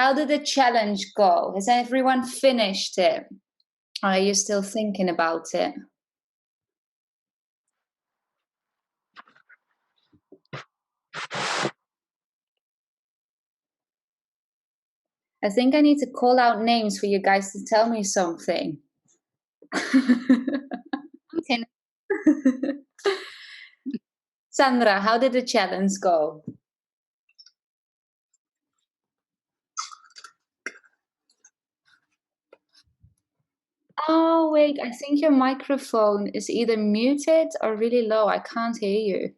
how did the challenge go? Has everyone finished it? Or are you still thinking about it? I think I need to call out names for you guys to tell me something. Sandra, how did the challenge go? Oh, wait, I think your microphone is either muted or really low. I can't hear you.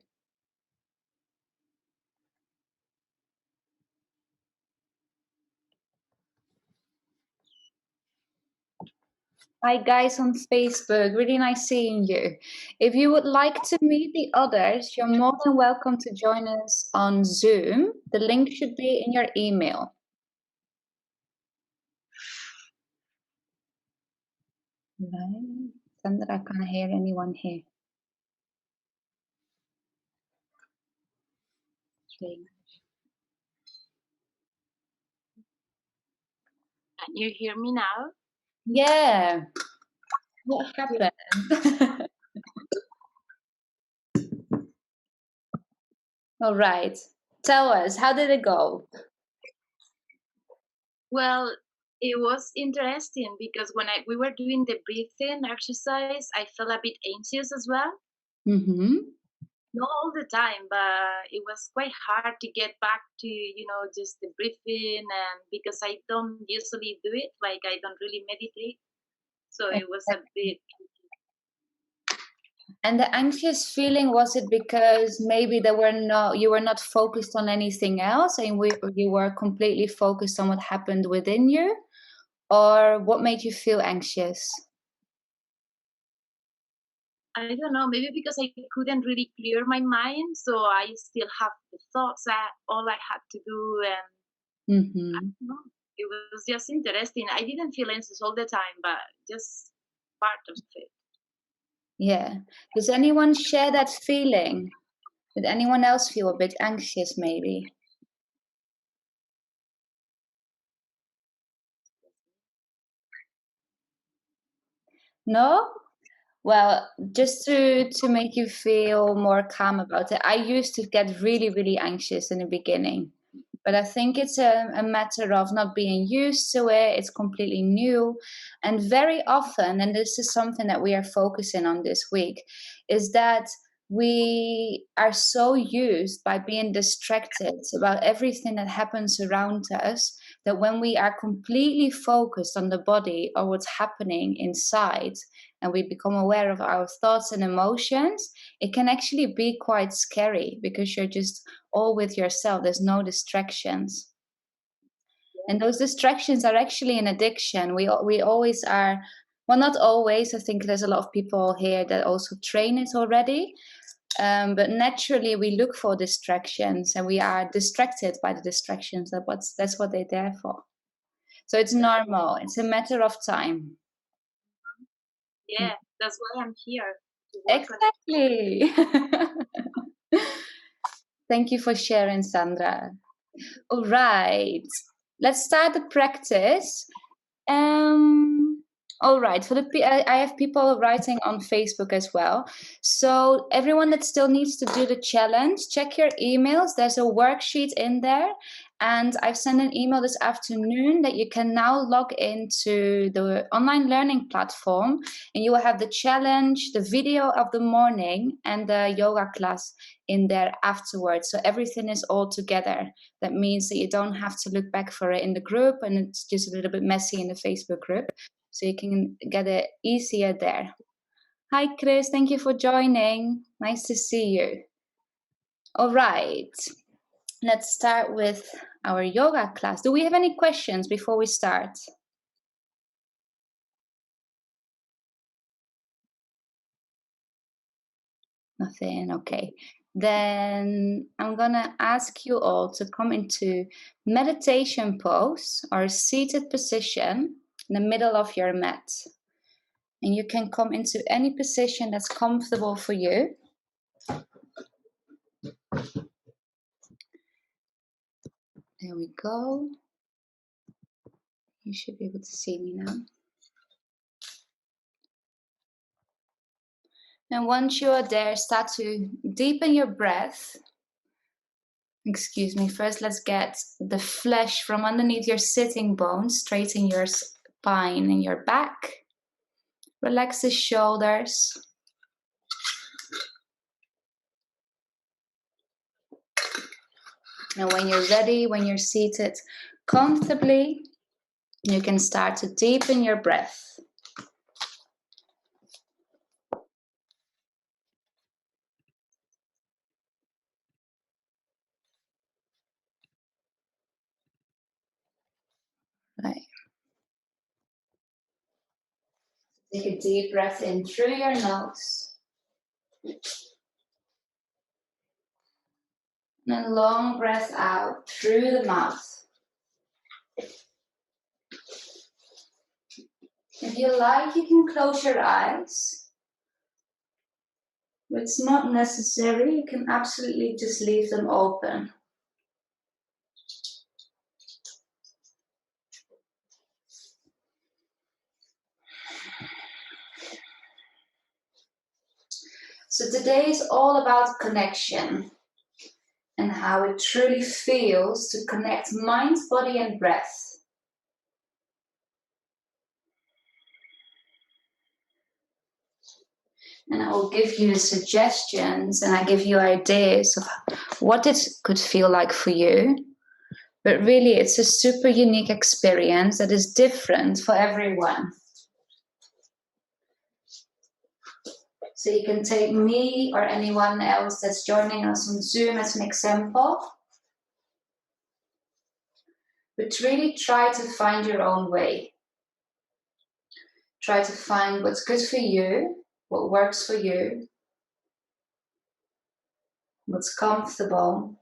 Hi, guys on Facebook. Really nice seeing you. If you would like to meet the others, you're more than welcome to join us on Zoom. The link should be in your email. Right. Sandra, I can't hear anyone here. Can you hear me now? Yeah. What happened? All right. Tell us, how did it go? Well, it was interesting because when we were doing the breathing exercise, I felt a bit anxious as well. Mm-hmm. Not all the time, but it was quite hard to get back to, just the breathing, and because I don't usually do it, like I don't really meditate. So it was a bit. And the anxious feeling, was it because maybe you were not focused on anything else and you were completely focused on what happened within you? Or what made you feel anxious? I don't know, maybe because I couldn't really clear my mind, so I still have the thoughts that all I had to do, and I don't know. It was just interesting. I didn't feel anxious all the time, but just part of it. Yeah. Does anyone share that feeling? Did anyone else feel a bit anxious maybe? No? Well, just to make you feel more calm about it, I used to get really, really anxious in the beginning. But I think it's a matter of not being used to it. It's completely new. And very often, and this is something that we are focusing on this week, is that we are so used by being distracted about everything that happens around us that when we are completely focused on the body or what's happening inside, and we become aware of our thoughts and emotions, it can actually be quite scary because you're just all with yourself. There's no distractions. And those distractions are actually an addiction. We always are, well, not always. I think there's a lot of people here that also train it already. But naturally, we look for distractions and we are distracted by the distractions. That's what they're there for. So it's normal. It's a matter of time. Yeah, that's why I'm here. Exactly. Thank you for sharing, Sandra. All right, let's start the practice. All right, I have people writing on Facebook as well. So everyone that still needs to do the challenge, check your emails. There's a worksheet in there. And I've sent an email this afternoon that you can now log into the online learning platform and you will have the challenge, the video of the morning, and the yoga class in there afterwards. So everything is all together. That means that you don't have to look back for it in the group, and it's just a little bit messy in the Facebook group. So you can get it easier there. Hi, Chris. Thank you for joining. Nice to see you. All right. Let's start with our yoga class. Do we have any questions before we start? Nothing. Okay. Then I'm going to ask you all to come into meditation pose or seated position in the middle of your mat. And you can come into any position that's comfortable for you. There we go. You should be able to see me now. And once you are there, start to deepen your breath. Excuse me, first let's get the flesh from underneath your sitting bones, straighten your spine and your back. Relax the shoulders. And when you're ready, when you're seated comfortably, you can start to deepen your breath. Right. Take a deep breath in through your nose. And a long breath out through the mouth. If you like, you can close your eyes. But it's not necessary. You can absolutely just leave them open. So today is all about connection and how it truly feels to connect mind, body, and breath. And I will give you suggestions and I give you ideas of what it could feel like for you. But really, it's a super unique experience that is different for everyone. So you can take me or anyone else that's joining us on Zoom as an example. But really try to find your own way. Try to find what's good for you, what works for you, what's comfortable,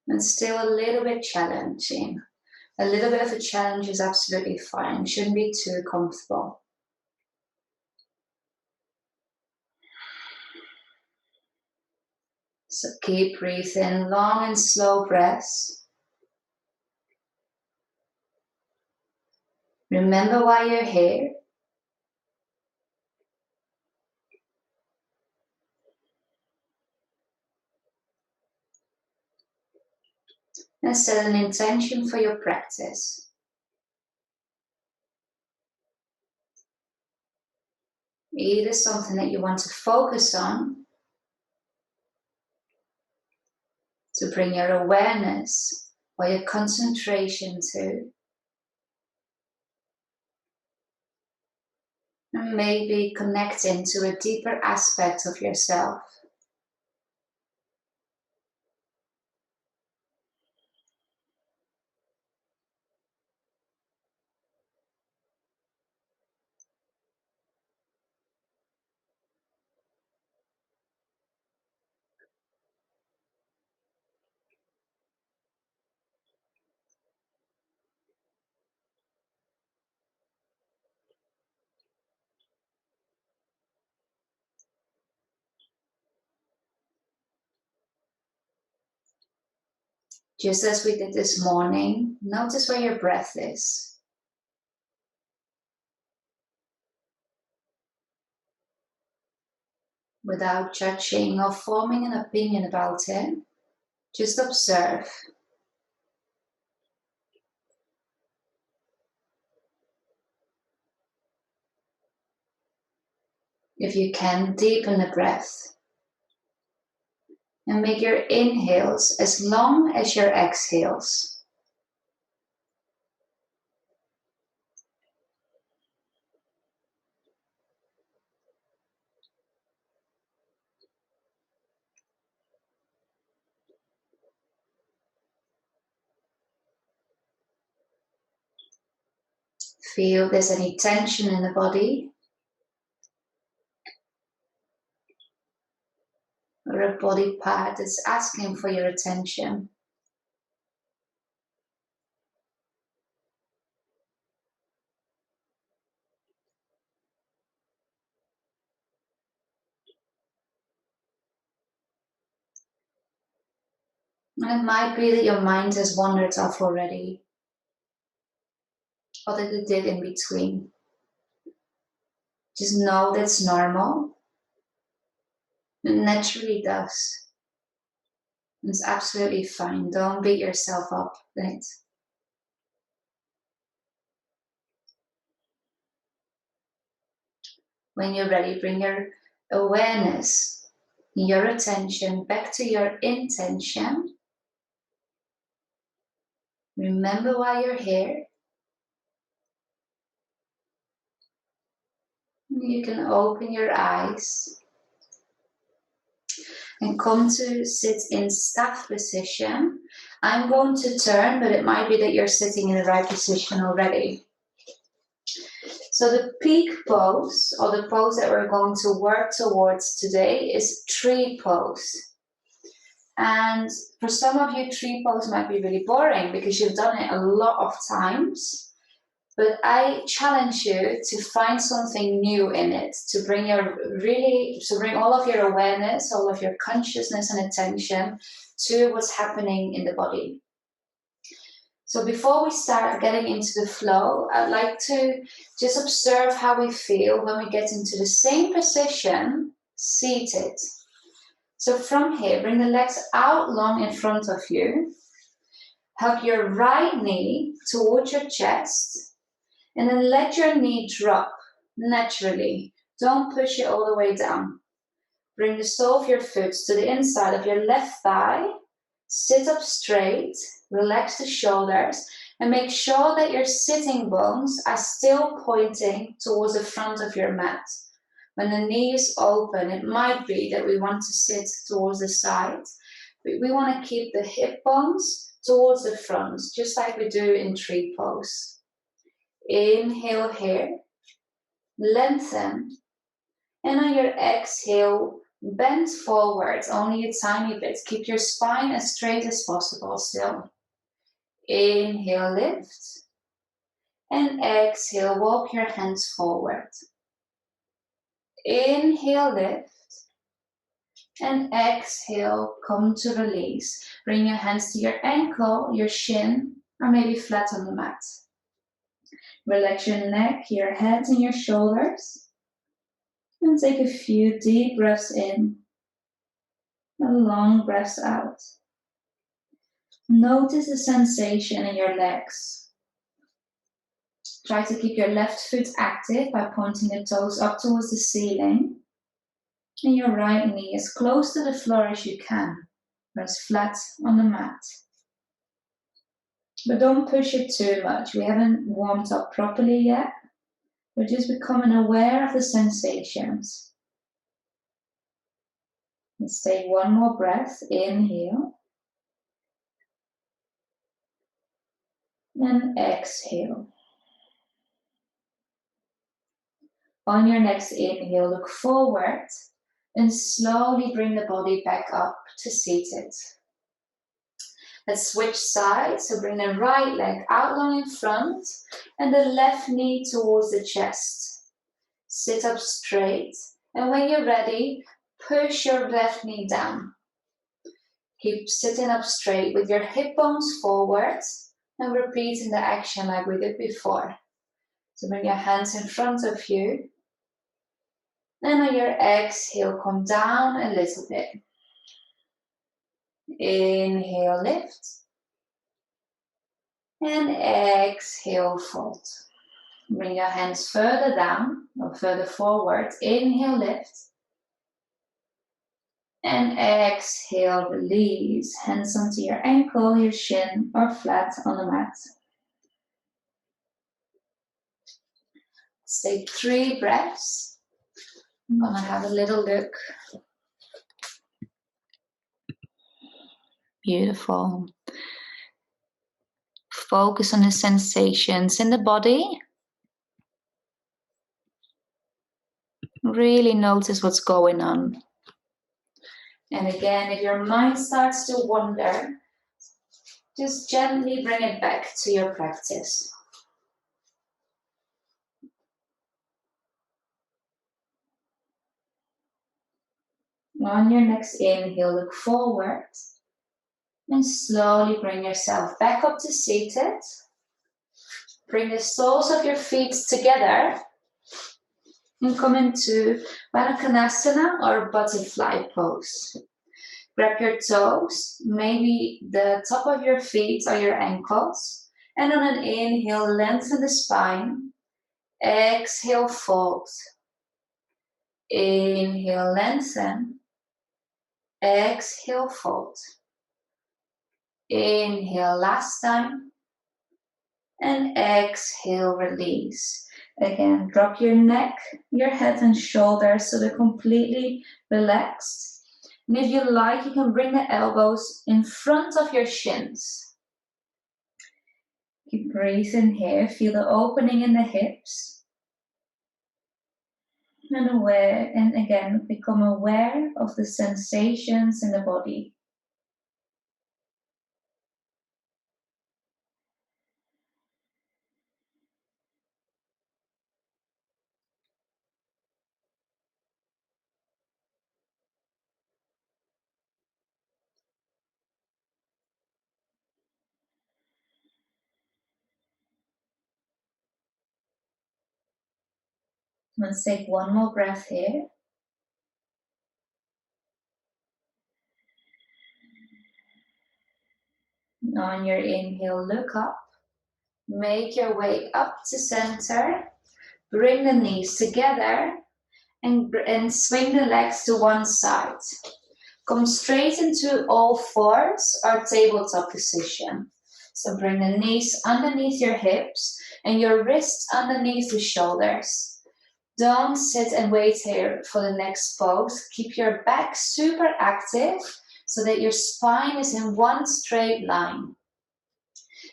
and still a little bit challenging. A little bit of a challenge is absolutely fine. It shouldn't be too comfortable. So keep breathing, long and slow breaths. Remember why you're here. And set an intention for your practice. Either something that you want to focus on, to bring your awareness or your concentration to, and maybe connecting to a deeper aspect of yourself. Just as we did this morning, notice where your breath is. Without judging or forming an opinion about it, just observe. If you can, deepen the breath and make your inhales as long as your exhales. Feel if there's any tension in the body or a body part that's asking for your attention. And it might be that your mind has wandered off already. what it did in between. Just know that's normal. It naturally does. It's absolutely fine. Don't beat yourself up, right? When you're ready, bring your awareness, your attention back to your intention. Remember why you're here. You can open your eyes and come to sit in staff position. I'm going to turn, but it might be that you're sitting in the right position already. So the peak pose, or the pose that we're going to work towards today, is tree pose. And for some of you, tree pose might be really boring because you've done it a lot of times. But I challenge you to find something new in it, to bring all of your awareness, all of your consciousness and attention to what's happening in the body. So before we start getting into the flow, I'd like to just observe how we feel when we get into the same position, seated. So from here, bring the legs out long in front of you. Hug your right knee towards your chest. And then let your knee drop naturally. Don't push it all the way down. Bring the sole of your foot to the inside of your left thigh. Sit up straight. Relax the shoulders. And make sure that your sitting bones are still pointing towards the front of your mat. When the knee is open, it might be that we want to sit towards the side. But we want to keep the hip bones towards the front, just like we do in tree pose. Inhale here, lengthen, and on your exhale, bend forward only a tiny bit. Keep your spine as straight as possible still. Inhale, lift, and exhale, walk your hands forward. Inhale, lift, and exhale, come to release. Bring your hands to your ankle, your shin, or maybe flat on the mat. Relax your neck, your head, and your shoulders. And take a few deep breaths in and long breaths out. Notice the sensation in your legs. Try to keep your left foot active by pointing the toes up towards the ceiling. And your right knee as close to the floor as you can, or as flat on the mat. But don't push it too much. We haven't warmed up properly yet. We're just becoming aware of the sensations. Let's take one more breath. Inhale. And exhale. On your next inhale, look forward and slowly bring the body back up to seated. Let's switch sides. So bring the right leg out long in front and the left knee towards the chest. Sit up straight, and when you're ready, push your left knee down. Keep sitting up straight with your hip bones forward and repeating the action like we did before. So bring your hands in front of you. And on your exhale, come down a little bit. Inhale, lift. And exhale, fold. Bring your hands further down or further forward. Inhale, lift. And exhale, release. Hands onto your ankle, your shin, or flat on the mat. Let's take 3 breaths. I'm gonna have a little look. Beautiful. Focus on the sensations in the body. Really notice what's going on. And again, if your mind starts to wander, just gently bring it back to your practice. On your next inhale, look forward. And slowly bring yourself back up to seated. Bring the soles of your feet together and come into Manakanasana or butterfly pose. Grab your toes, maybe the top of your feet or your ankles, and on an inhale, lengthen the spine. Exhale, fold. Inhale, lengthen. Exhale, fold. Inhale, last time. And exhale, release. Again, drop your neck, your head and shoulders so they're completely relaxed. And if you like, you can bring the elbows in front of your shins. Keep breathing here. Feel the opening in the hips. And again, become aware of the sensations in the body. Let's take one more breath here. On your inhale, look up. Make your way up to center. Bring the knees together and swing the legs to one side. Come straight into all fours or tabletop position. So bring the knees underneath your hips and your wrists underneath the shoulders. Don't sit and wait here for the next pose. Keep your back super active so that your spine is in one straight line.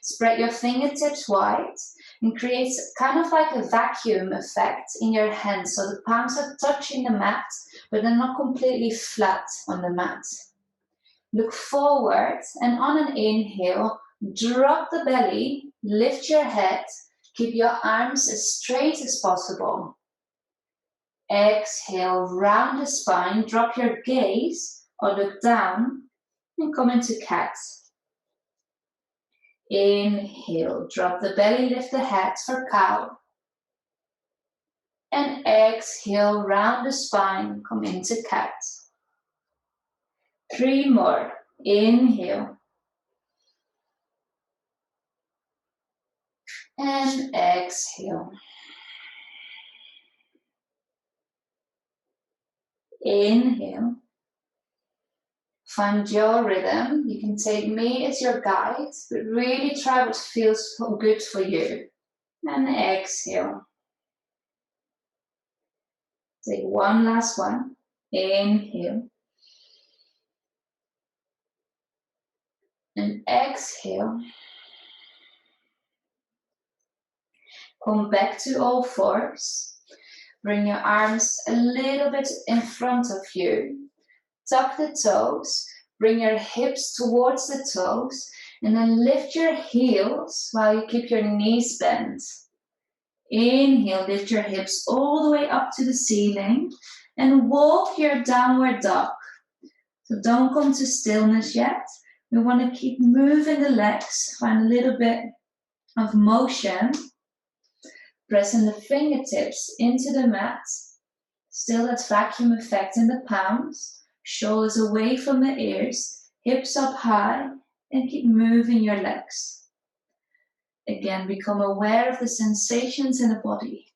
Spread your fingertips wide and create kind of like a vacuum effect in your hands so the palms are touching the mat but they're not completely flat on the mat. Look forward and on an inhale, drop the belly, lift your head, keep your arms as straight as possible. Exhale, round the spine, drop your gaze or look down and come into cat. Inhale, drop the belly, lift the head for cow. And exhale, round the spine, come into cat. 3 more. Inhale. And exhale. Inhale. Find your rhythm. You can take me as your guide, but really try what feels good for you. And exhale. Take one last one. Inhale. And exhale. Come back to all fours. Bring your arms a little bit in front of you. Tuck the toes. Bring your hips towards the toes. And then lift your heels while you keep your knees bent. Inhale, lift your hips all the way up to the ceiling. And walk your downward dog. So don't come to stillness yet. We want to keep moving the legs. Find a little bit of motion. Pressing the fingertips into the mat. Still that vacuum effect in the palms. Shoulders away from the ears. Hips up high. And keep moving your legs. Again, become aware of the sensations in the body.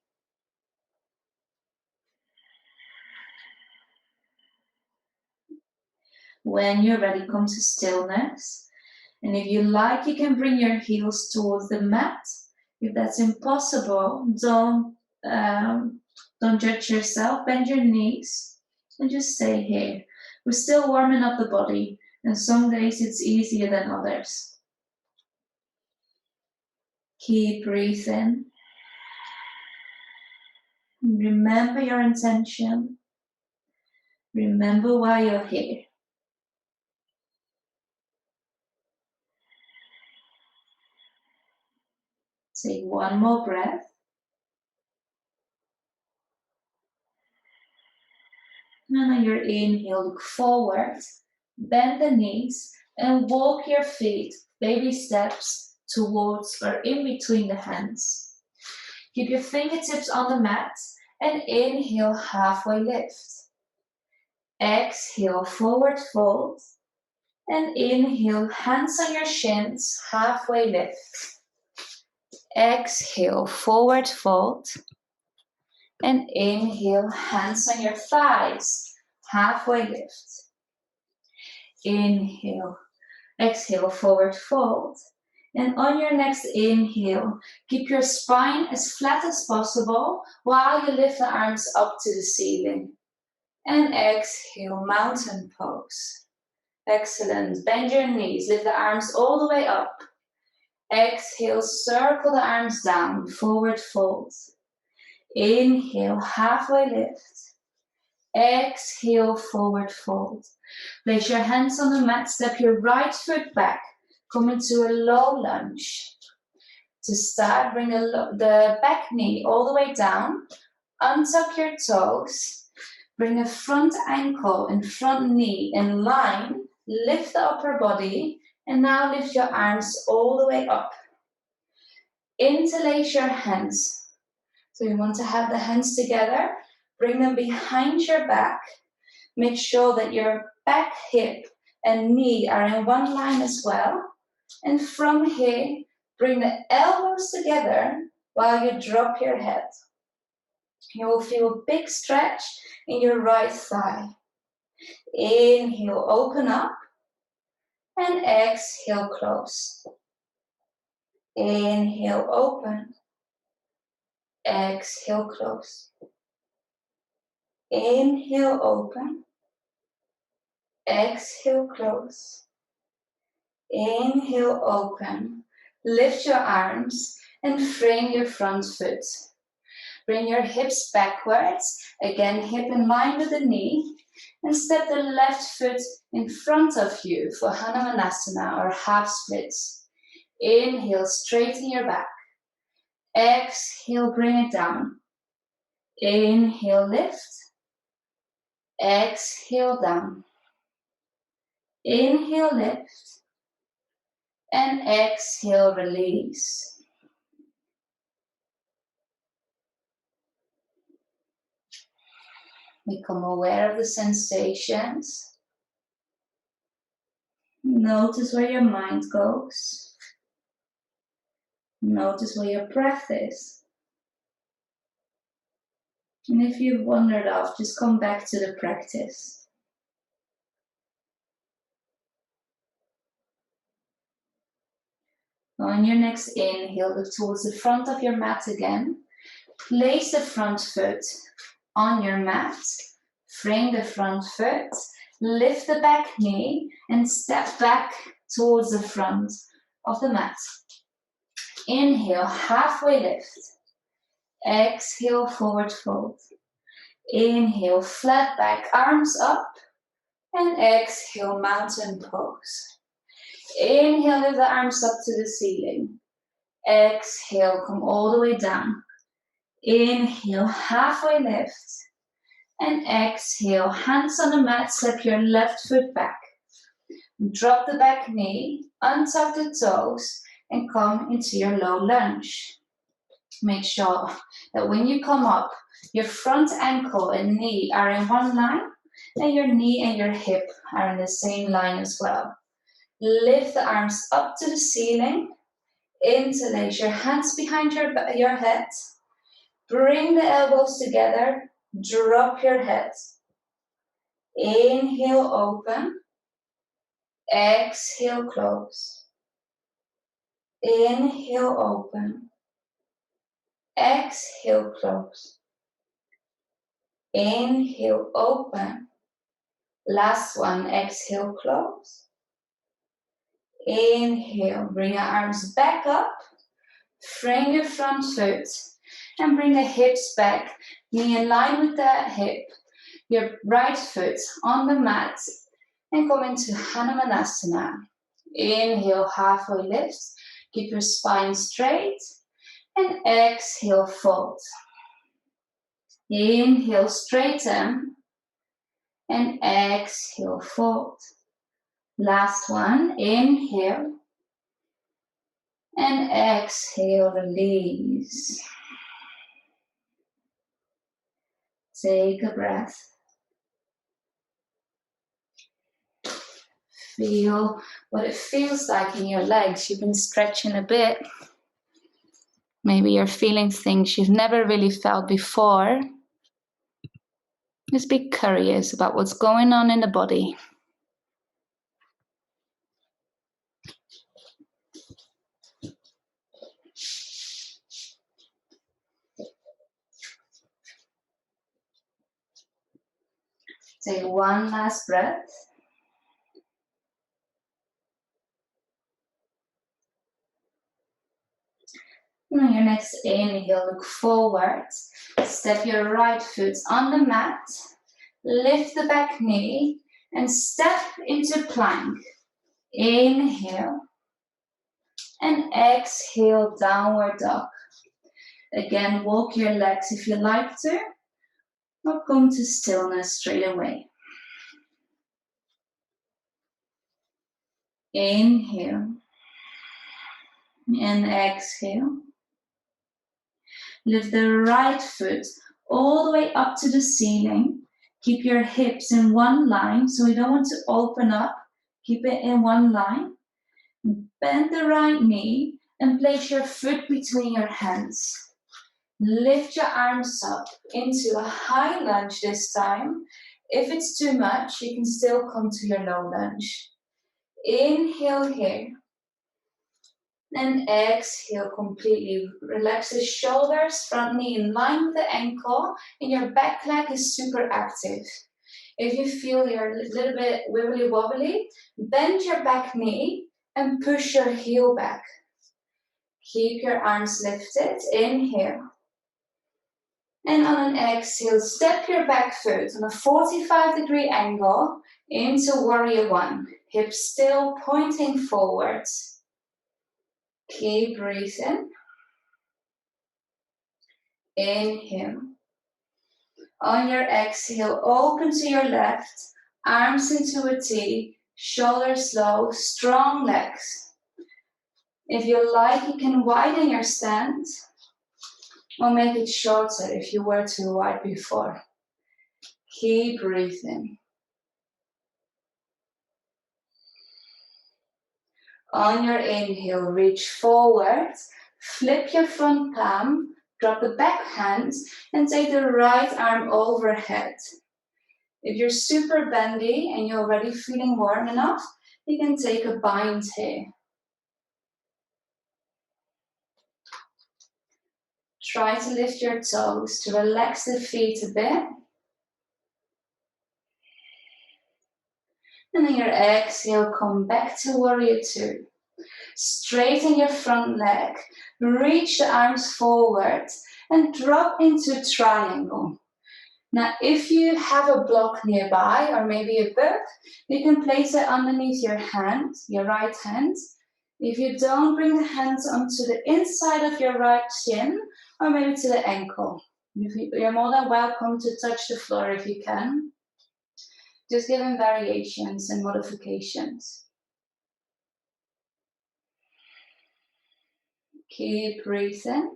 When you're ready, come to stillness. And if you like, you can bring your heels towards the mat. If that's impossible, don't judge yourself. Bend your knees and just stay here. We're still warming up the body, and some days it's easier than others. Keep breathing. Remember your intention. Remember why you're here. Take one more breath. And on your inhale, look forward, bend the knees, and walk your feet, baby steps, towards or in between the hands. Keep your fingertips on the mat and inhale, halfway lift. Exhale, forward fold. And inhale, hands on your shins, halfway lift. Exhale, forward fold. And inhale, hands on your thighs, halfway lift. Inhale, exhale, forward fold. And on your next inhale, keep your spine as flat as possible while you lift the arms up to the ceiling. And exhale, mountain pose. Excellent. Bend your knees, lift the arms all the way up. Exhale, circle the arms down, forward fold. Inhale, halfway lift. Exhale, forward fold. Place your hands on the mat, step your right foot back. Come into a low lunge. To start, bring the back knee all the way down. Untuck your toes. Bring the front ankle and front knee in line. Lift the upper body. And now lift your arms all the way up. Interlace your hands. So you want to have the hands together. Bring them behind your back. Make sure that your back, hip, and knee are in one line as well. And from here, bring the elbows together while you drop your head. You will feel a big stretch in your right thigh. Inhale, open up. And exhale, close. Inhale, open. Exhale, close. Inhale, open. Exhale, close. Inhale, open. Lift your arms and frame your front foot. Bring your hips backwards. Again, hip in line with the knee. And step the left foot in front of you for Manakanasana or half splits. Inhale, straighten your back. Exhale, bring it down. Inhale, lift. Exhale, down. Inhale, lift. And exhale, release. Become aware of the sensations. Notice where your mind goes. Notice where your breath is. And if you've wandered off, just come back to the practice. On your next inhale, look towards the front of your mat again. Place the front foot on your mat. Frame the front foot. Lift the back knee and step back towards the front of the mat. Inhale, halfway lift. Exhale, forward fold. Inhale, flat back, arms up. And exhale, mountain pose. Inhale, lift the arms up to the ceiling. Exhale, come all the way down. Inhale, halfway lift. And exhale, hands on the mat, step your left foot back. Drop the back knee, untuck the toes, and come into your low lunge. Make sure that when you come up, your front ankle and knee are in one line, and your knee and your hip are in the same line as well. Lift the arms up to the ceiling. Interlace your hands behind your head. Bring the elbows together. Drop your head. Inhale, open. Exhale, close. Inhale, open. Exhale, close. Inhale, open. Last one, exhale, close. Inhale, bring your arms back up. Frame your front foot. And bring the hips back. Knee in line with the hip. Your right foot on the mat. And come into Manakanasana. Inhale, halfway lift. Keep your spine straight. And exhale, fold. Inhale, straighten. And exhale, fold. Last one, inhale. And And exhale, release. Take a breath. Feel what it feels like in your legs. You've been stretching a bit. Maybe you're feeling things you've never really felt before. Just be curious about what's going on in the body. Take one last breath. And on your next inhale, look forward. Step your right foot on the mat. Lift the back knee and step into plank. Inhale. And exhale, downward dog. Again, walk your legs if you like to, or come to stillness straight away. Inhale. And exhale. Lift the right foot all the way up to the ceiling. Keep your hips in one line, so we don't want to open up. Keep it in one line. Bend the right knee and place your foot between your hands. Lift your arms up into a high lunge this time. If it's too much, you can still come to your low lunge. Inhale here. And exhale completely. Relax the shoulders, front knee in line with the ankle, and your back leg is super active. If you feel you're a little bit wibbly wobbly, bend your back knee and push your heel back. Keep your arms lifted. Inhale. And on an exhale, step your back foot on a 45-degree angle into Warrior One. Hips still pointing forwards. Keep breathing. Inhale. On your exhale, open to your left, arms into a T, shoulders low, strong legs. If you like, you can widen your stand or make it shorter if you were too wide before. Keep breathing. On your inhale, reach forward, flip your front palm, drop the back hand, and take the right arm overhead. If you're super bendy and you're already feeling warm enough, you can take a bind here. Try to lift your toes to relax the feet a bit. And on your exhale, come back to Warrior Two. Straighten your front leg, reach the arms forward, and drop into triangle. Now, if you have a block nearby, or maybe a book, you can place it underneath your hand, your right hand. If you don't, bring the hands onto the inside of your right shin, or maybe to the ankle. You're more than welcome to touch the floor if you can. Just giving variations and modifications. Keep breathing.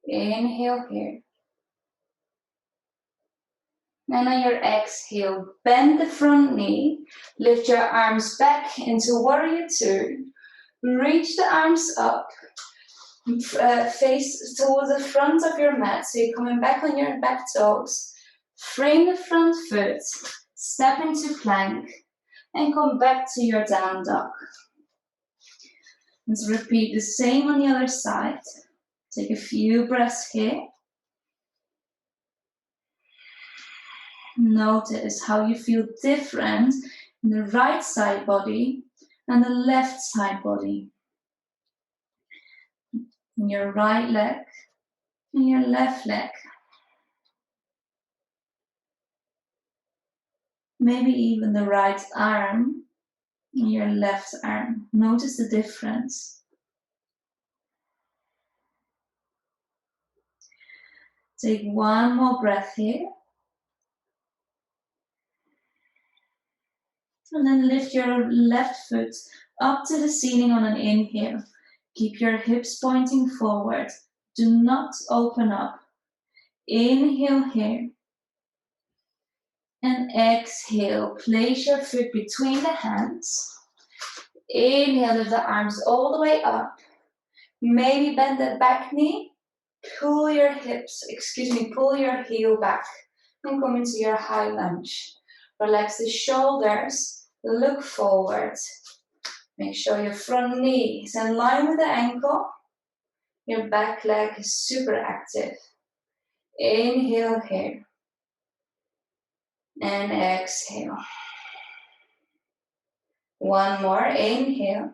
Inhale here. And on your exhale, bend the front knee, lift your arms back into Warrior Two, reach the arms up, face towards the front of your mat, so you're coming back on your back toes, frame the front foot, step into plank, and come back to your down dog. Let's repeat the same on the other side. Take a few breaths here. Notice how you feel different in the right side body and the left side body. In your right leg and your left leg. Maybe even the right arm and your left arm. Notice the difference. Take one more breath here. And then lift your left foot up to the ceiling on an inhale. Keep your hips pointing forward. Do not open up. Inhale here. And exhale. Place your foot between the hands. Inhale, lift the arms all the way up. Maybe bend the back knee. Pull your pull your heel back. And come into your high lunge. Relax the shoulders. Look forward. Make sure your front knee is in line with the ankle. Your back leg is super active. Inhale here. And exhale. One more. Inhale.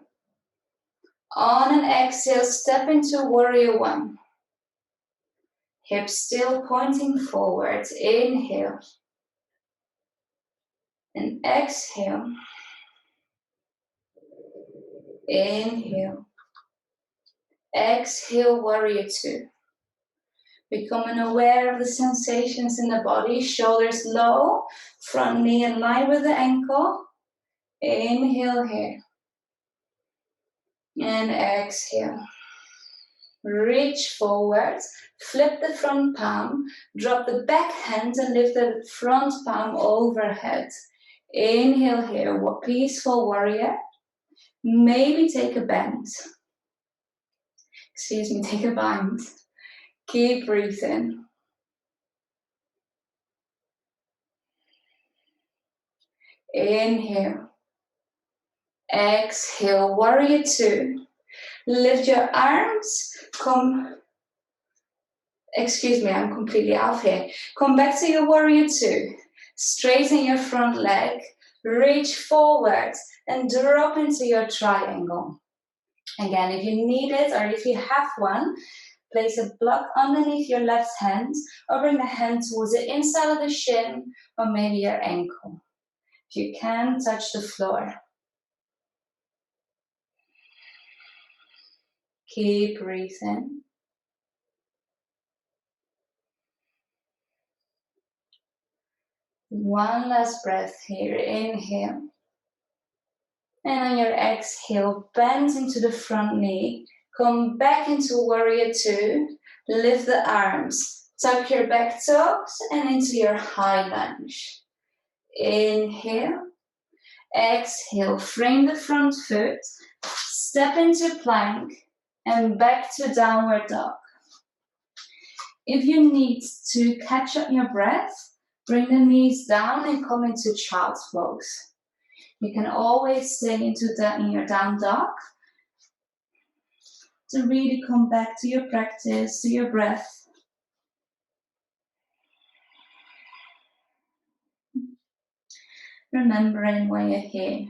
On an exhale, step into warrior one. Hips still pointing forward. Inhale. And exhale. Inhale. Exhale, warrior two. Becoming aware of the sensations in the body. Shoulders low. Front knee in line with the ankle. Inhale here. And exhale. Reach forward. Flip the front palm. Drop the back hand and lift the front palm overhead. Inhale here. Peaceful warrior. Maybe take a bend. Take a bind. Keep breathing. Inhale. Exhale. Warrior two. Lift your arms. I'm completely off here. Come back to your warrior two. Straighten your front leg. Reach forward and drop into your triangle. Again, if you need it or if you have one, place a block underneath your left hand or bring the hand towards the inside of the shin or maybe your ankle. If you can, touch the floor. Keep breathing. One last breath here. Inhale. And on your exhale, bend into the front knee. Come back into warrior two. Lift the arms. Tuck your back toes and into your high lunge. Inhale. Exhale. Frame the front foot. Step into plank. And back to downward dog. If you need to catch up your breath, bring the knees down and come into child's pose. You can always stay in your down dog to really come back to your practice, to your breath. Remembering why you're here.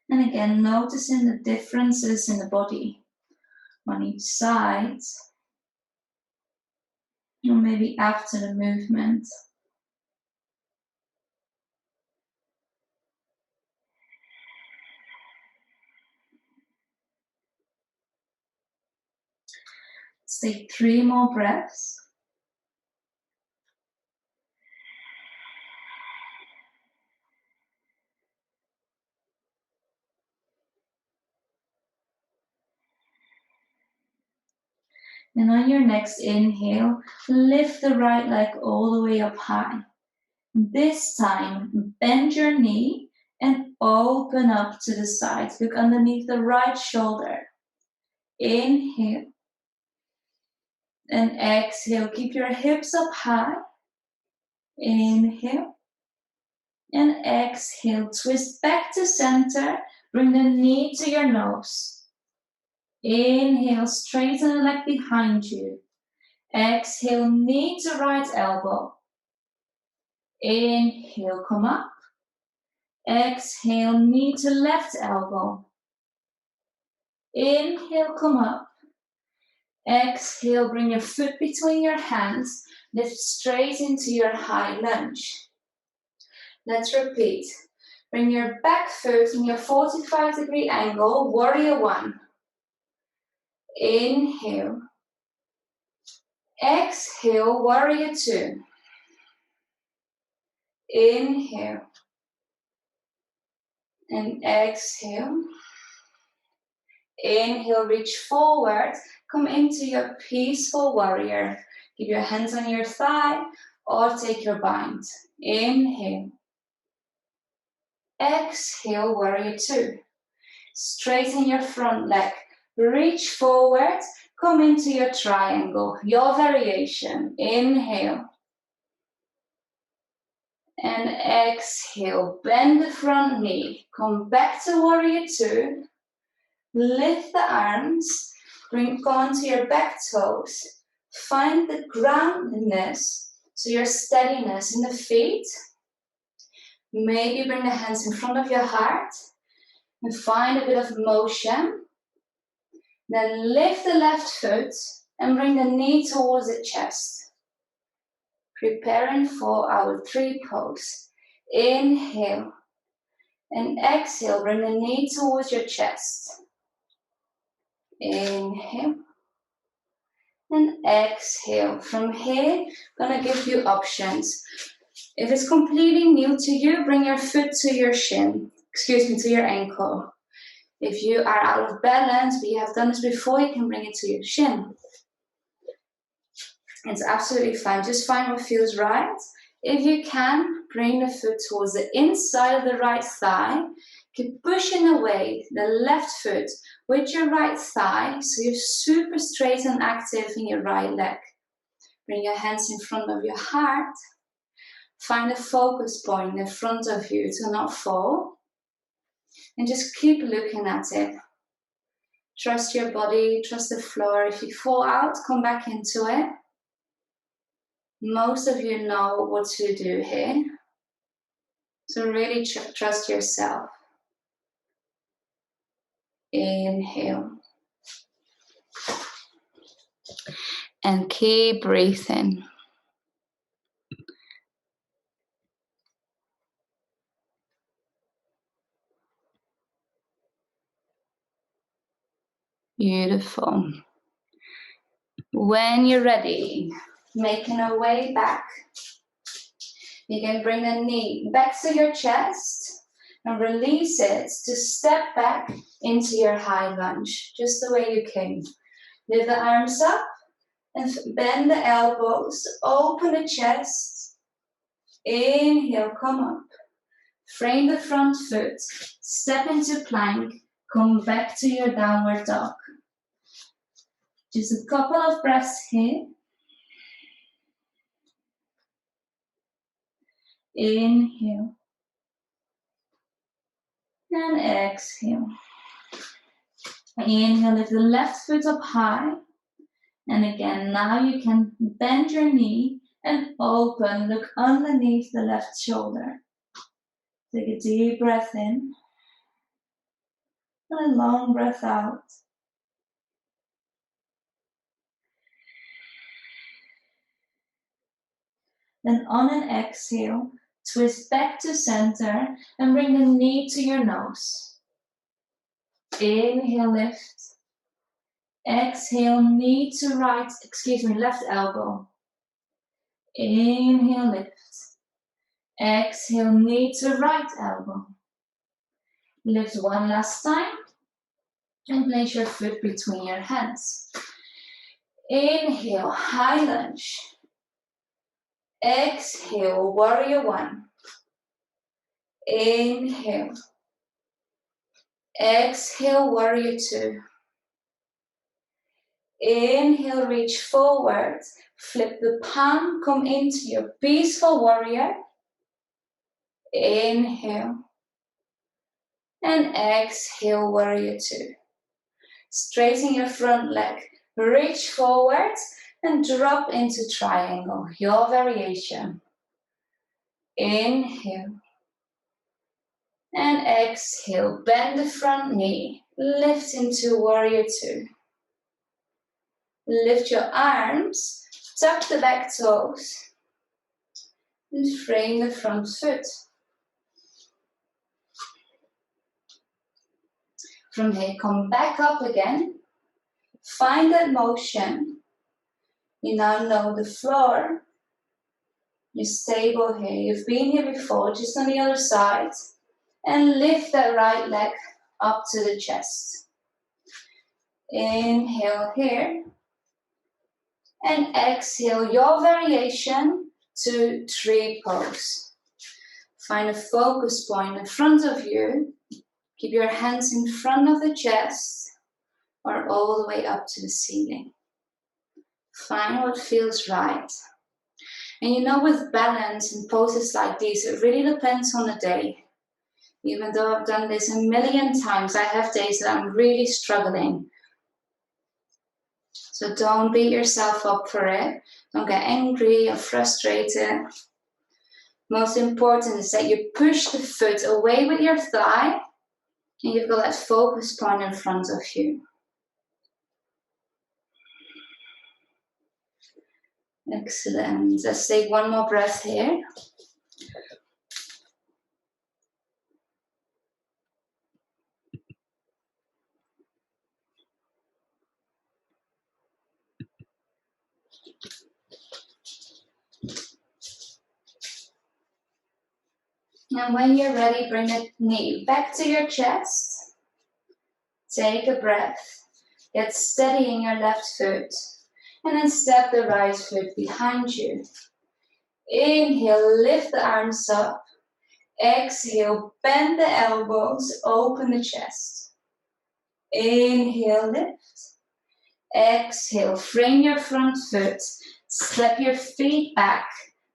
And again, noticing the differences in the body on each side, or maybe after the movement. Let's take 3 more breaths. And on your next inhale, lift the right leg all the way up high. This time, bend your knee and open up to the side. Look underneath the right shoulder. Inhale. And exhale. Keep your hips up high. Inhale. And exhale. Twist back to center. Bring the knee to your nose. Inhale, straighten the leg behind you. Exhale, knee to right elbow. Inhale, come up. Exhale, knee to left elbow. Inhale, come up. Exhale, bring your foot between your hands. Lift straight into your high lunge. Let's repeat. Bring your back foot in your 45-degree angle, warrior one. Inhale. Exhale, warrior two. Inhale. And exhale. Inhale, reach forward. Come into your peaceful warrior. Keep your hands on your thigh or take your bind. Inhale. Exhale, warrior two. Straighten your front leg. Reach forward. Come into your triangle, your variation. Inhale. And exhale. Bend the front knee. Come back to warrior two. Lift the arms. Come onto your back toes. Find the groundedness, so your steadiness in the feet. Maybe bring the hands in front of your heart and find a bit of motion. Then lift the left foot and bring the knee towards the chest. Preparing for our three pose. Inhale and exhale. Bring the knee towards your chest. Inhale and exhale. From here, I'm gonna give you options. If it's completely new to you, bring your foot to your shin. To your ankle. If you are out of balance, but you have done this before, you can bring it to your shin. It's absolutely fine. Just find what feels right. If you can, bring the foot towards the inside of the right thigh. Keep pushing away the left foot with your right thigh, so you're super straight and active in your right leg. Bring your hands in front of your heart. Find a focus point in front of you to not fall. And just keep looking at it. Trust your body, trust the floor. If you fall out, come back into it. Most of you know what to do here. So really trust yourself. Inhale. And keep breathing. Beautiful. When you're ready, making our way back, you can bring the knee back to your chest and release it to step back into your high lunge, just the way you came. Lift the arms up and bend the elbows, open the chest. Inhale, come up. Frame the front foot, step into plank, come back to your downward dog. Just a couple of breaths here. Inhale. And exhale. Inhale, lift the left foot up high. And again, now you can bend your knee and open, look underneath the left shoulder. Take a deep breath in. And a long breath out. Then on an exhale, twist back to center and bring the knee to your nose. Inhale, lift. Exhale, knee to left elbow. Inhale, lift. Exhale, knee to right elbow. Lift one last time and place your foot between your hands. Inhale, high lunge. Exhale, warrior one. Inhale. Exhale, warrior two. Inhale, reach forward. Flip the palm, come into your peaceful warrior. Inhale. And exhale, warrior two. Straighten your front leg. Reach forward and drop into triangle, your variation. Inhale. And exhale, bend the front knee. Lift into warrior two. Lift your arms, tuck the back toes, and frame the front foot. From here, come back up again. Find that motion. You now know the floor. You're stable here. You've been here before, just on the other side. And lift that right leg up to the chest. Inhale here. And exhale your variation to tree pose. Find a focus point in front of you. Keep your hands in front of the chest or all the way up to the ceiling. Find what feels right. And you know, with balance and poses like these, it really depends on the day. Even though I've done this a million times, I have days that I'm really struggling. So don't beat yourself up for it. Don't get angry or frustrated. Most important is that you push the foot away with your thigh and you've got that focus point in front of you. Excellent. Let's take one more breath here. And when you're ready, bring the knee back to your chest. Take a breath. Get steady in your left foot. And then step the right foot behind you. Inhale, lift the arms up. Exhale, bend the elbows, open the chest. Inhale, lift. Exhale, frame your front foot. Step your feet back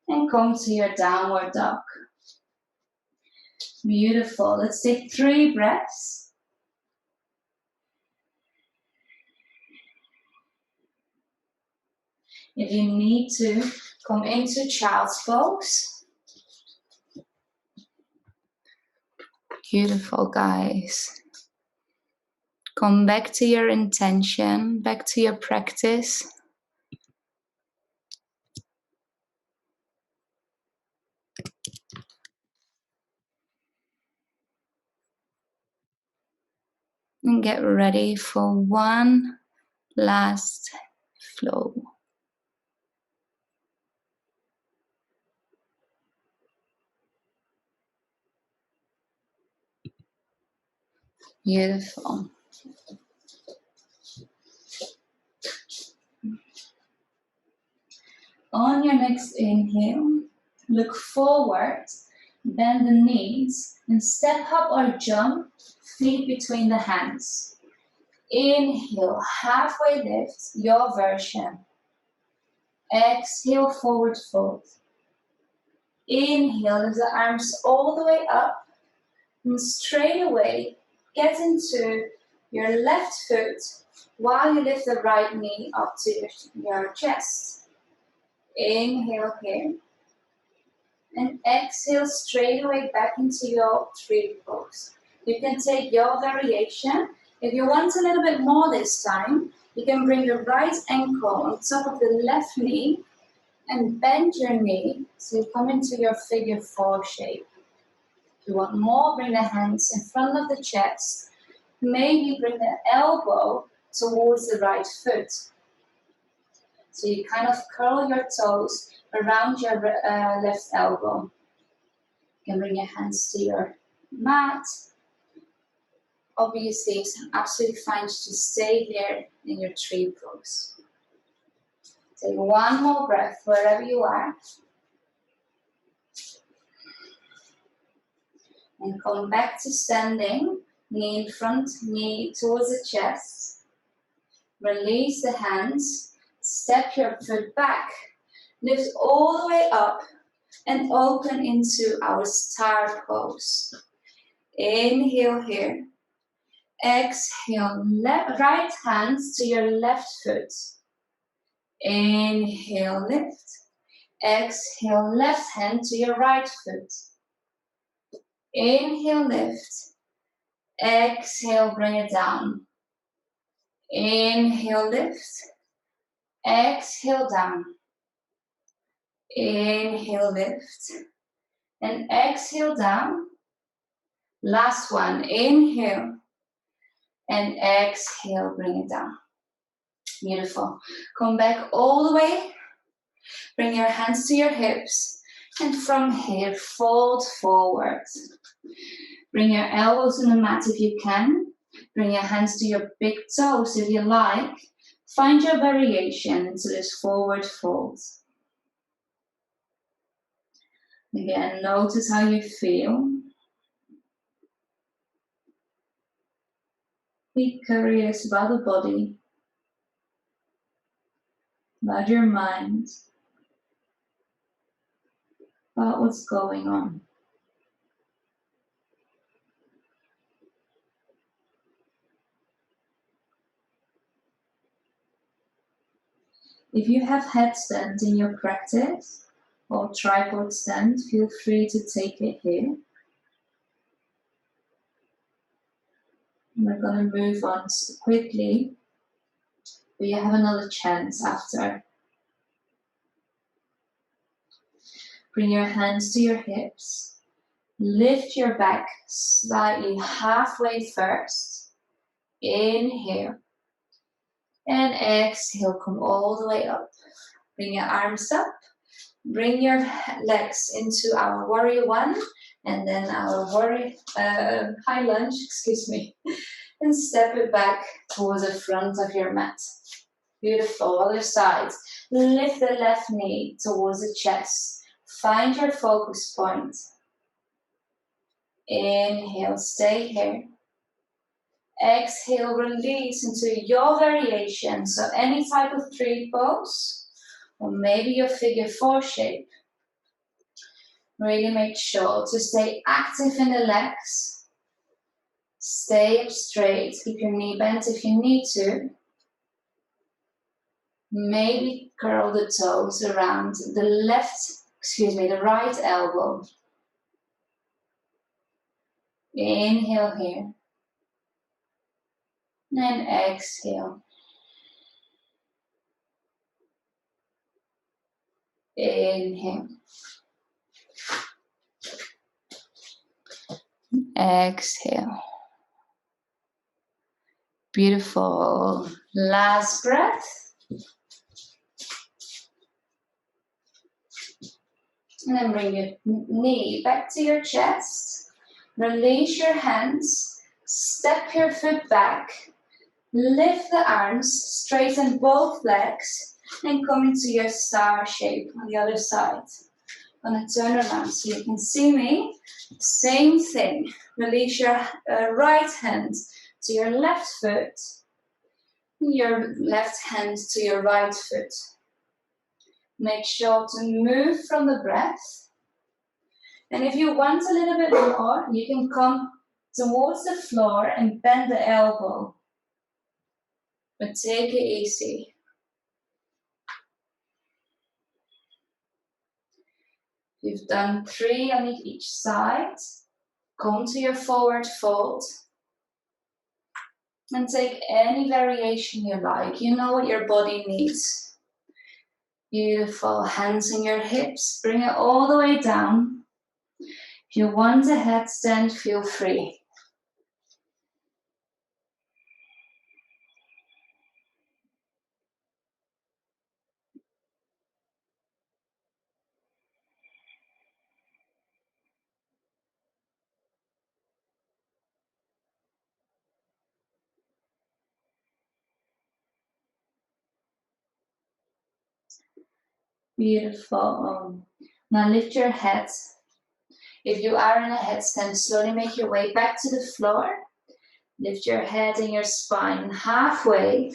and come to your downward dog. Beautiful. Let's take 3 breaths. If you need to, come into child's pose. Beautiful, guys. Come back to your intention, back to your practice. And get ready for one last flow. Beautiful. On your next inhale, look forward, bend the knees, and step up or jump, feet between the hands. Inhale, halfway lift, your version. Exhale, forward fold. Inhale, lift the arms all the way up, and straight away get into your left foot while you lift the right knee up to your chest. Inhale here. And exhale straight away back into your tree pose. You can take your variation. If you want a little bit more this time, you can bring your right ankle on top of the left knee and bend your knee so you come into your figure 4 shape. If you want more, bring the hands in front of the chest. Maybe bring the elbow towards the right foot. So you kind of curl your toes around your left elbow. You can bring your hands to your mat. Obviously, it's absolutely fine to stay here in your tree pose. Take one more breath wherever you are. And come back to standing, knee in front, knee towards the chest. Release the hands, step your foot back, lift all the way up and open into our star pose. Inhale here. Exhale, right hand to your left foot. Inhale, lift. Exhale, left hand to your right foot. Inhale, lift. Exhale, bring it down. Inhale, lift. Exhale, down. Inhale, lift. And exhale, down. Last one. Inhale. And exhale, bring it down. Beautiful. Come back all the way. Bring your hands to your hips. And from here, fold forward. Bring your elbows on the mat if you can. Bring your hands to your big toes if you like. Find your variation into this forward fold. Again, notice how you feel. Be curious about the body, about your mind, about what's going on. If you have headstand in your practice or tripod stand, feel free to take it here. We're going to move on quickly, but you have another chance after. Bring your hands to your hips. Lift your back slightly halfway first. Inhale. And exhale, come all the way up. Bring your arms up. Bring your legs into our warrior one. And then our high lunge, and step it back towards the front of your mat. Beautiful, other side. Lift the left knee towards the chest. Find your focus point. Inhale, stay here. Exhale, release into your variation. So any type of tree pose, or maybe your figure four shape. Really make sure to stay active in the legs. Stay up straight. Keep your knee bent if you need to. Maybe curl the toes around the right elbow. Inhale here. And exhale. Inhale. Exhale. Beautiful. Last breath. And then bring your knee back to your chest. Release your hands. Step your foot back. Lift the arms. Straighten both legs. And come into your star shape on the other side. I'm going to turn around so you can see me. Same thing. Release your right hand to your left foot. Your left hand to your right foot. Make sure to move from the breath. And if you want a little bit more, you can come towards the floor and bend the elbow. But take it easy. You've done 3 on each side. Come to your forward fold. And take any variation you like. You know what your body needs. Beautiful. Hands on your hips. Bring it all the way down. If you want a headstand, feel free. Beautiful. Now lift your head. If you are in a headstand, slowly make your way back to the floor. Lift your head and your spine halfway.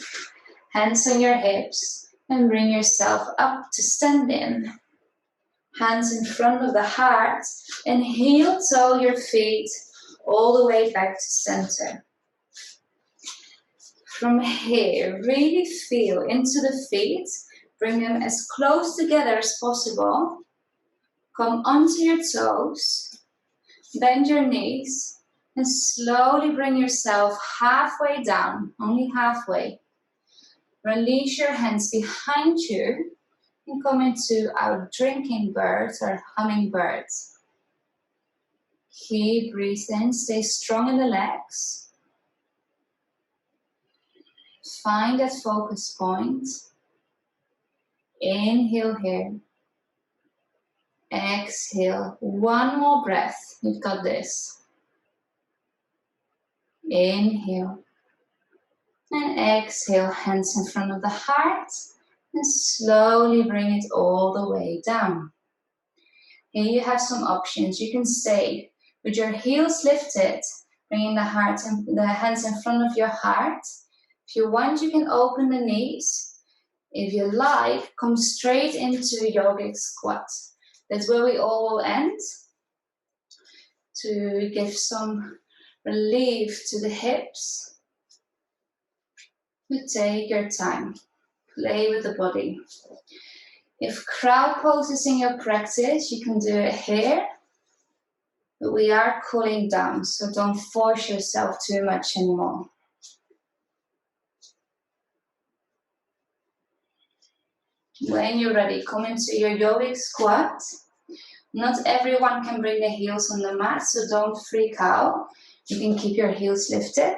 Hands on your hips. And bring yourself up to stand in. Hands in front of the heart. And heel toe your feet all the way back to center. From here, really feel into the feet. Bring them as close together as possible. Come onto your toes. Bend your knees. And slowly bring yourself halfway down, only halfway. Release your hands behind you. And come into our drinking birds or hummingbirds. Keep breathing. Stay strong in the legs. Find that focus point. Inhale here. Exhale. One more breath. You've got this. Inhale. And exhale, hands in front of the heart. And slowly bring it all the way down. Here you have some options. You can stay with your heels lifted, bringing the hands in front of your heart. If you want, you can open the knees. If you like, come straight into Yogic Squat. That's where we all will end, to give some relief to the hips. You take your time, play with the body. If crowd pose is in your practice, you can do it here, but we are cooling down, so don't force yourself too much anymore. When you're ready, come into your Yogic Squat. Not everyone can bring the heels on the mat, so don't freak out. You can keep your heels lifted.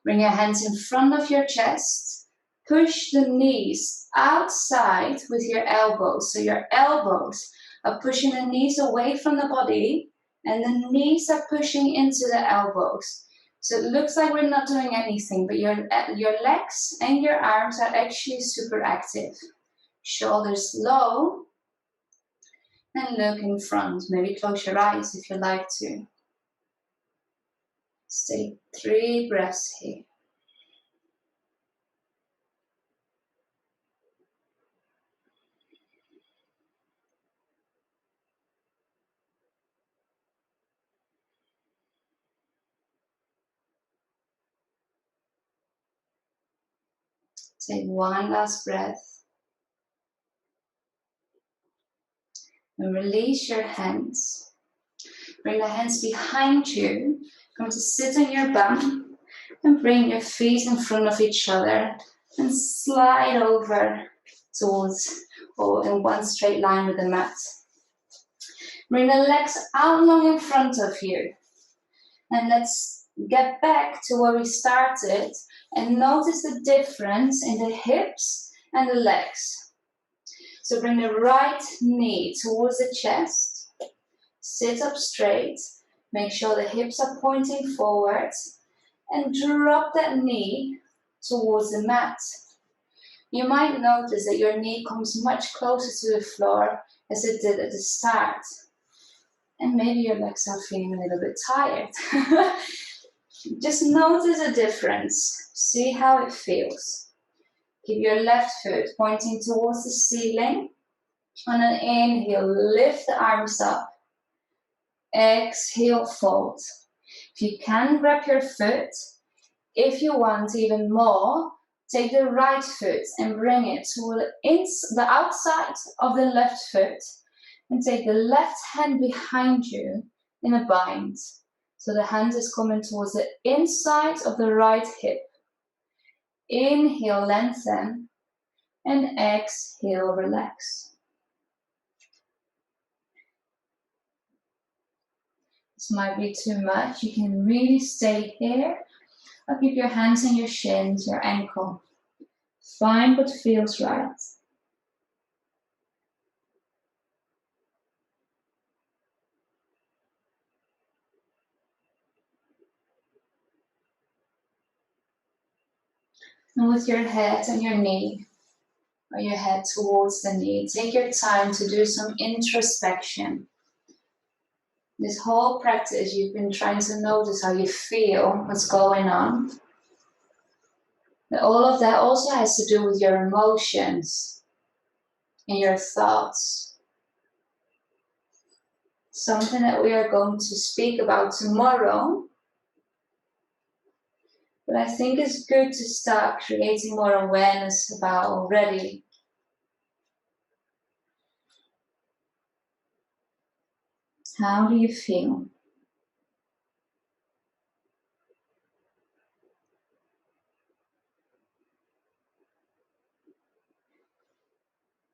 Bring your hands in front of your chest. Push the knees outside with your elbows. So your elbows are pushing the knees away from the body, and the knees are pushing into the elbows. So it looks like we're not doing anything, but your legs and your arms are actually super active. Shoulders low, and look in front. Maybe close your eyes if you like to. Stay 3 breaths here. Take 1 last breath. And release your hands. Bring the hands behind you. Come to sit on your bum. And bring your feet in front of each other. And slide over towards, or in one straight line with the mat. Bring the legs out long in front of you. And let's get back to where we started. And notice the difference in the hips and the legs. So bring the right knee towards the chest. Sit up straight. Make sure the hips are pointing forward. And drop that knee towards the mat. You might notice that your knee comes much closer to the floor as it did at the start. And maybe your legs are feeling a little bit tired. Just notice a difference. See how it feels. Keep your left foot pointing towards the ceiling. On an inhale, lift the arms up. Exhale, fold. If you can, grab your foot. If you want even more, take the right foot and bring it to the outside of the left foot. And take the left hand behind you in a bind. So the hand is coming towards the inside of the right hip. Inhale, lengthen. And exhale, relax. This might be too much. You can really stay here. Or keep your hands on your shins, your ankle. Find what feels right. And with your head on your knee, or your head towards the knee, take your time to do some introspection. This whole practice, you've been trying to notice how you feel, what's going on. But all of that also has to do with your emotions and your thoughts. Something that we are going to speak about tomorrow. But I think it's good to start creating more awareness about already. How do you feel?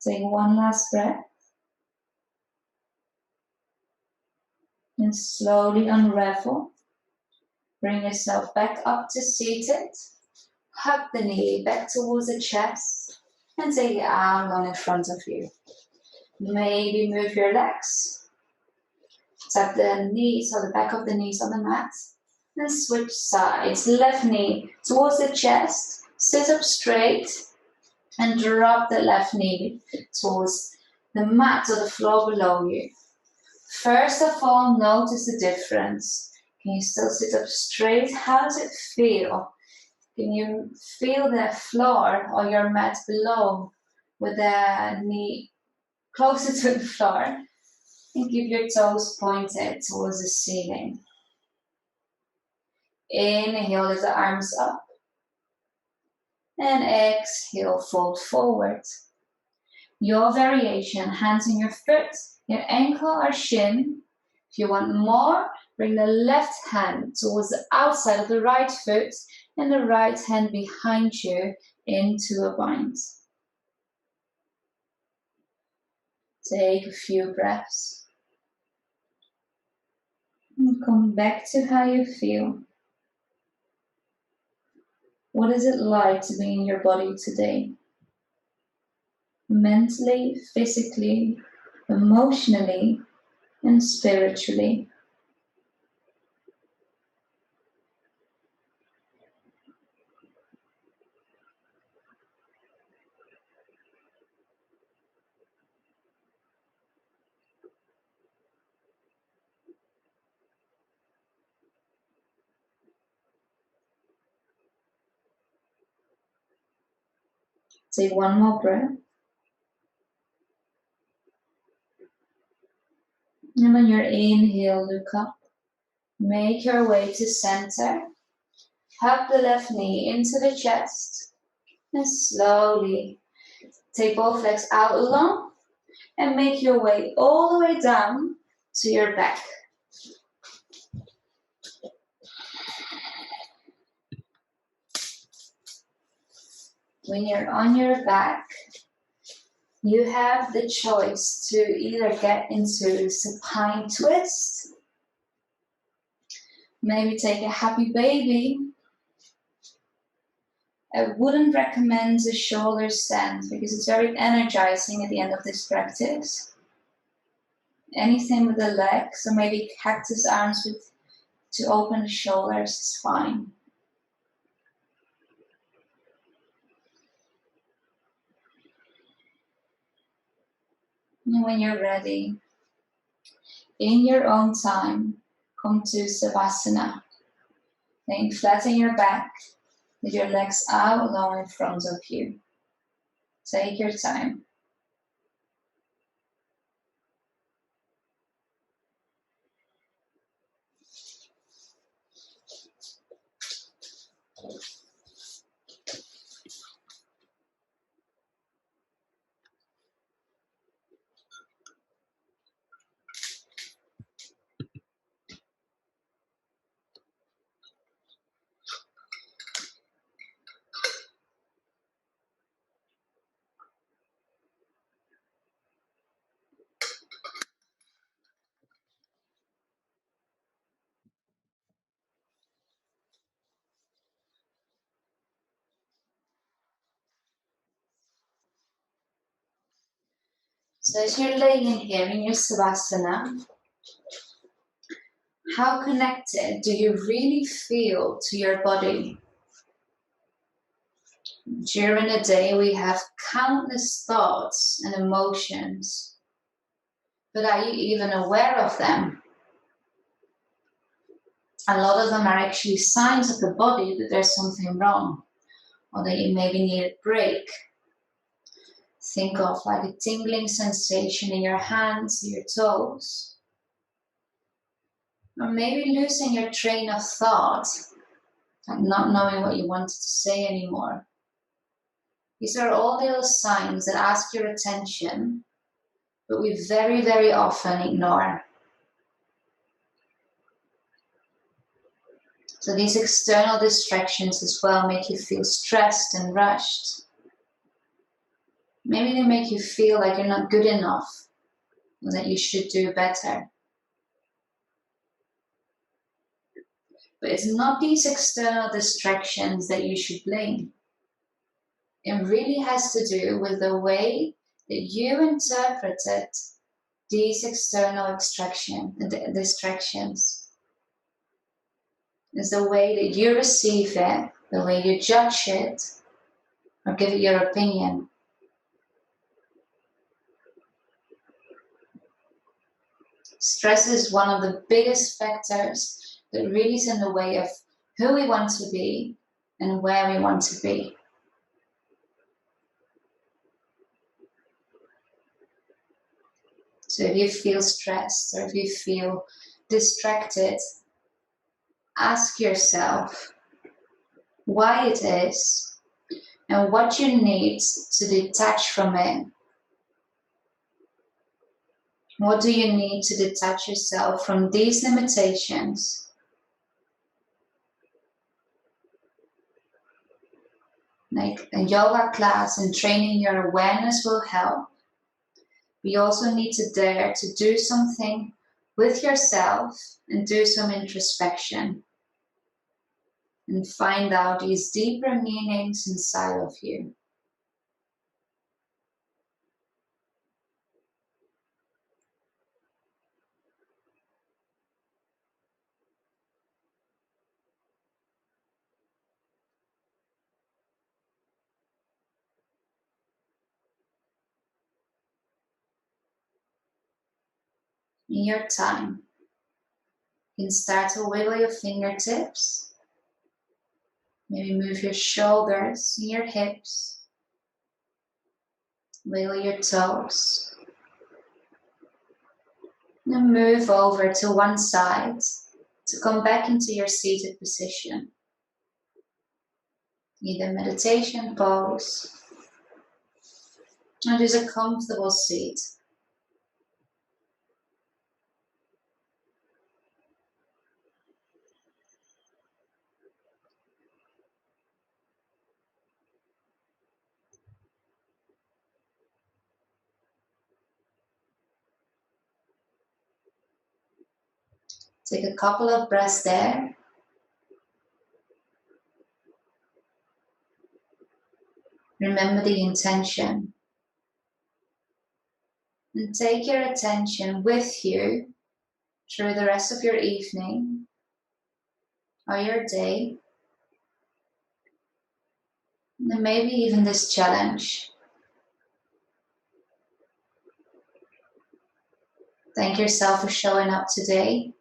Take 1 last breath. And slowly unravel. Bring yourself back up to seated. Hug the knee back towards the chest. And take the arm long in front of you. Maybe move your legs. Tap the knees or the back of the knees on the mat. And switch sides. Left knee towards the chest. Sit up straight. And drop the left knee towards the mat or the floor below you. First of all, notice the difference. Can you still sit up straight? How does it feel? Can you feel the floor or your mat below with the knee closer to the floor? And keep your toes pointed towards the ceiling. Inhale, lift the arms up. And exhale, fold forward. Your variation, hands on your foot, your ankle or shin. If you want more, bring the left hand towards the outside of the right foot and the right hand behind you into a bind. Take a few breaths. And come back to how you feel. What is it like to be in your body today? Mentally, physically, emotionally, and spiritually. Take one more breath. And on your inhale, look up. Make your way to center. Hug the left knee into the chest. And slowly take both legs out long. And make your way all the way down to your back. When you're on your back, you have the choice to either get into supine twist, maybe take a happy baby. I wouldn't recommend a shoulder stand because it's very energizing at the end of this practice. Anything with the legs or maybe cactus arms to open the shoulders is fine. And when you're ready, in your own time, come to Savasana. Laying flat on your back, with your legs out long in front of you. Take your time. So as you're laying here in your Savasana, how connected do you really feel to your body? During the day we have countless thoughts and emotions, but are you even aware of them? A lot of them are actually signs of the body that there's something wrong or that you maybe need a break. Think of like a tingling sensation in your hands, your toes. Or maybe losing your train of thought, like not knowing what you wanted to say anymore. These are all little signs that ask your attention, but we very, very often ignore. So these external distractions as well make you feel stressed and rushed. Maybe they make you feel like you're not good enough and that you should do better. But it's not these external distractions that you should blame. It really has to do with the way that you interpreted these external distractions. is the way that you receive it, the way you judge it, or give it your opinion. Stress is one of the biggest factors that really is in the way of who we want to be and where we want to be. So if you feel stressed or if you feel distracted, ask yourself why it is and what you need to detach from it. What do you need to detach yourself from these limitations? Like a yoga class and training your awareness will help. We also need to dare to do something with yourself and do some introspection and find out these deeper meanings inside of you. In your time, you can start to wiggle your fingertips. Maybe move your shoulders and your hips. Wiggle your toes. And move over to one side to come back into your seated position. Either meditation pose or just a comfortable seat. Take a couple of breaths there. Remember the intention. And take your attention with you through the rest of your evening or your day. And maybe even this challenge. Thank yourself for showing up today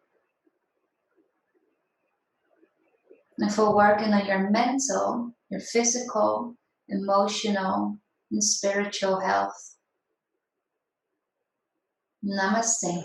and for working on your mental, your physical, emotional, and spiritual health. Namaste.